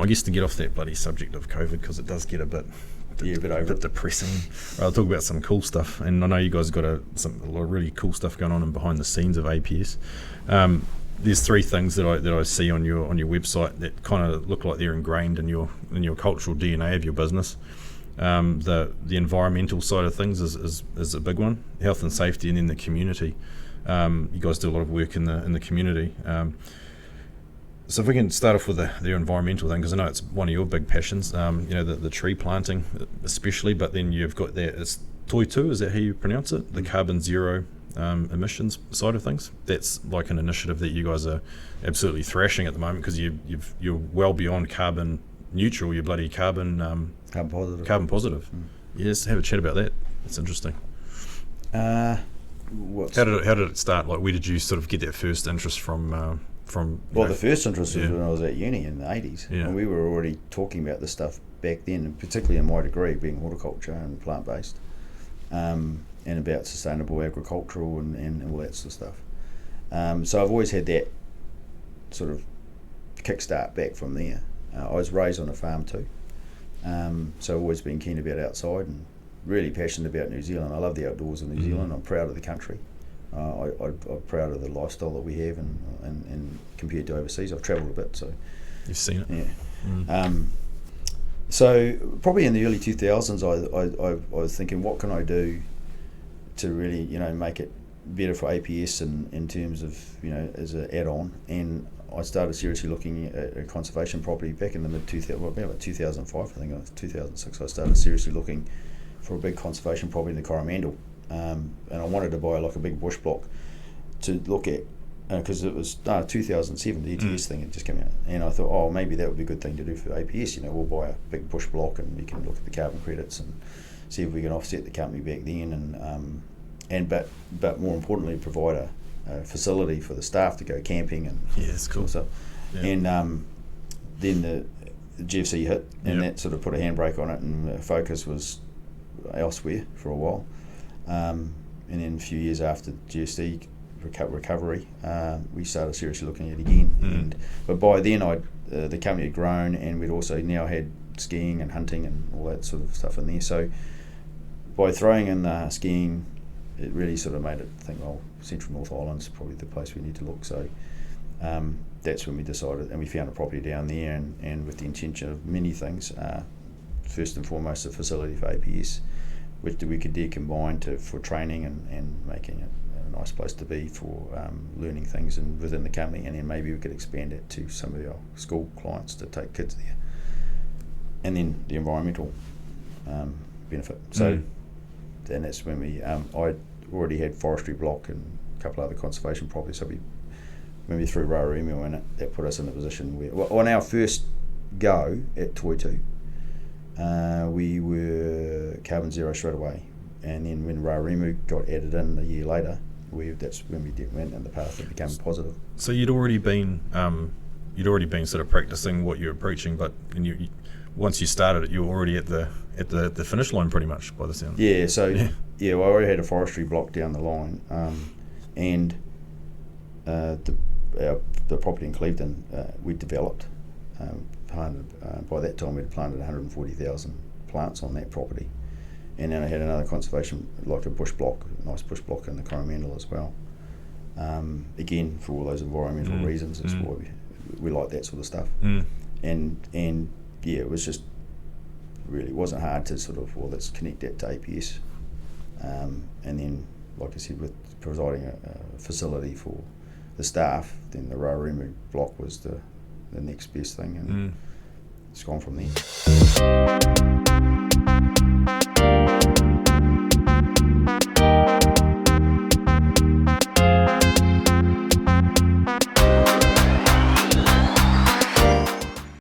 I guess to get off that bloody subject of COVID, because it does get a bit depressing. I'll talk about some cool stuff, and I know you guys got a lot of really cool stuff going on in behind the scenes of APS. There's three things that I see on your website that kind of look like they're ingrained in your cultural DNA of your business. The environmental side of things is a big one, health and safety, and then the community. You guys do a lot of work in the community. So if we can start off with the environmental thing, because I know it's one of your big passions, the tree planting especially, but then you've got it's Toi2, is that how you pronounce it? The carbon zero emissions side of things. That's like an initiative that you guys are absolutely thrashing at the moment, because you're well beyond carbon neutral, you're bloody carbon positive. Yes, have a chat about that. It's interesting. How did it start? Like, where did you sort of get that first interest from? The first interest was when I was at uni in the 80s, and we were already talking about this stuff back then, and particularly in my degree being horticulture and plant-based, and about sustainable agricultural and all that sort of stuff. So I've always had that sort of kickstart back from there. I was raised on a farm too, so I've always been keen about outside and really passionate about New Zealand. I love the outdoors of New Zealand. I'm proud of the country. I'm proud of the lifestyle that we have, and compared to overseas, I've travelled a bit. So you've seen it, yeah. So probably in the early 2000s, I was thinking, what can I do to really, make it better for APS in terms of, as an add-on. And I started seriously looking at a conservation property back in the about 2005, I think, or 2006. I started seriously looking for a big conservation property in the Coromandel. And I wanted to buy like a big bush block to look at, because it was 2007, the ETS thing had just come out, and I thought, maybe that would be a good thing to do for APS. We'll buy a big bush block and we can look at the carbon credits and see if we can offset the company back then, but more importantly, provide a facility for the staff to go camping and it's cool. stuff. Yeah. And then the GFC hit, and that sort of put a handbrake on it, and the focus was elsewhere for a while. And then a few years after GFC recovery, we started seriously looking at it again. But by then, the company had grown, and we'd also now had skiing and hunting and all that sort of stuff in there. So by throwing in the skiing, it really sort of made it think, Central North Island's probably the place we need to look. So that's when we decided, and we found a property down there, and with the intention of many things. First and foremost, a facility for APS, which we could combine for training and making it a nice place to be for learning things within the company, and then maybe we could expand it to some of our school clients to take kids there. And then the environmental benefit. So, and that's when I already had forestry block and a couple other conservation properties. So when we threw Raremu in it, that put us in a position where, on our first go at Toi2, we were carbon zero straight away, and then when Raremu got added in a year later, that's when we went in the path that became positive. So you'd already been sort of practicing what you were preaching, but once you started it, you were already at the finish line pretty much by the sound. Yeah. So I already had a forestry block down the line, and the property in Clevedon we developed. By that time, we'd planted 140,000 plants on that property, and then I had another conservation, like a bush block, a nice bush block in the Coromandel as well. Again, for all those environmental reasons, that's why we like that sort of stuff. And it was just really, it wasn't hard to sort of, let's connect that to APS, and then, like I said, with providing a facility for the staff, then the Raremu block was the next best thing, and it's gone from there.